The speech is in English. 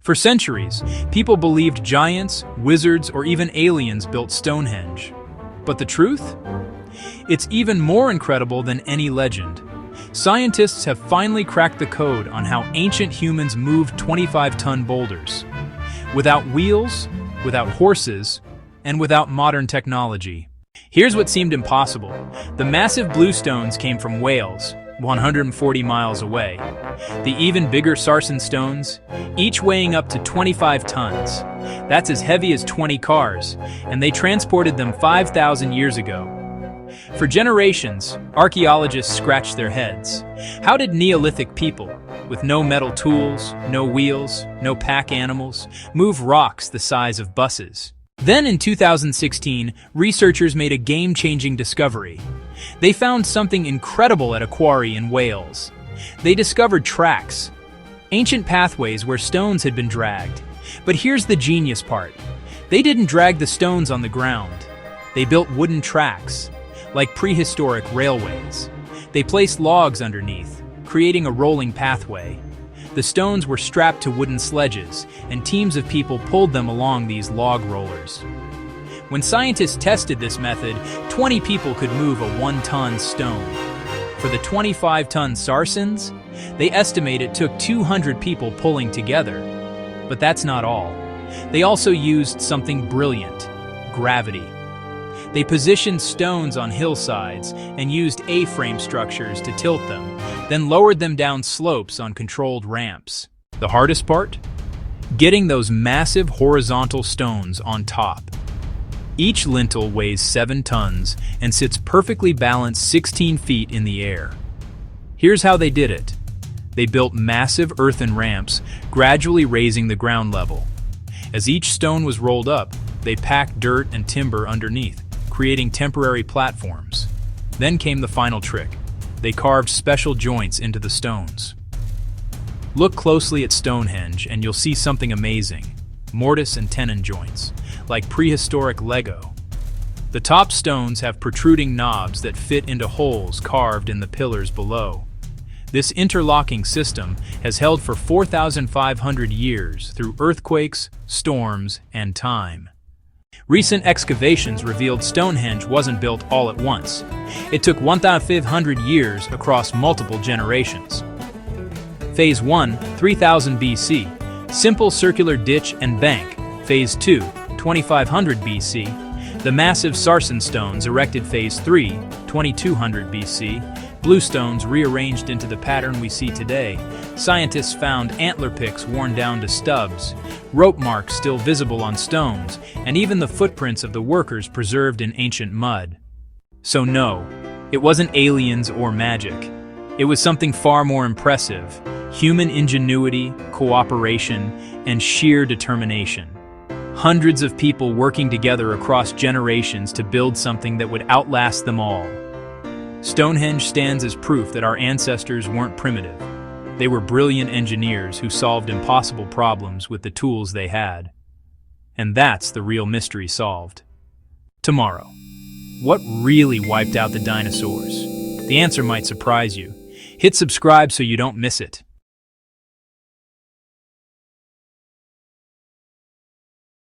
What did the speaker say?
For centuries, people believed giants, wizards, or even aliens built Stonehenge. But the truth? It's even more incredible than any legend. Scientists have finally cracked the code on how ancient humans moved 25-ton boulders. Without wheels, without horses, and without modern technology. Here's what seemed impossible. The massive blue stones came from Wales, 140 miles away. The even bigger sarsen stones, each weighing up to 25 tons. That's as heavy as 20 cars, and they transported them 5,000 years ago. For generations, archaeologists scratched their heads. How did Neolithic people, with no metal tools, no wheels, no pack animals, move rocks the size of buses? Then in 2016, researchers made a game-changing discovery. They found something incredible at a quarry in Wales. They discovered tracks, ancient pathways where stones had been dragged. But here's the genius part. They didn't drag the stones on the ground. They built wooden tracks, like prehistoric railways. They placed logs underneath, creating a rolling pathway. The stones were strapped to wooden sledges, and teams of people pulled them along these log rollers. When scientists tested this method, 20 people could move a 1-ton stone. For the 25-ton sarsens, they estimate it took 200 people pulling together. But that's not all. They also used something brilliant: gravity. They positioned stones on hillsides and used A-frame structures to tilt them, then lowered them down slopes on controlled ramps. The hardest part? Getting those massive horizontal stones on top. Each lintel weighs 7 tons and sits perfectly balanced 16 feet in the air. Here's how they did it. They built massive earthen ramps, gradually raising the ground level. As each stone was rolled up, they packed dirt and timber underneath, creating temporary platforms. Then came the final trick. They carved special joints into the stones. Look closely at Stonehenge and you'll see something amazing. Mortise and tenon joints, like prehistoric Lego. The top stones have protruding knobs that fit into holes carved in the pillars below. This interlocking system has held for 4,500 years through earthquakes, storms, and time. Recent excavations revealed Stonehenge wasn't built all at once. It took 1,500 years across multiple generations. Phase 1, 3000 BC, simple circular ditch and bank. Phase 2, 2500 BC, the massive sarsen stones erected. Phase 3, 2200 BC, blue stones rearranged into the pattern we see today. Scientists found antler picks worn down to stubs, rope marks still visible on stones, and even the footprints of the workers preserved in ancient mud. So no, it wasn't aliens or magic. It was something far more impressive: human ingenuity, cooperation, and sheer determination. Hundreds of people working together across generations to build something that would outlast them all. Stonehenge stands as proof that our ancestors weren't primitive. They were brilliant engineers who solved impossible problems with the tools they had. And that's the real mystery solved. Tomorrow, what really wiped out the dinosaurs? The answer might surprise you. Hit subscribe so you don't miss it.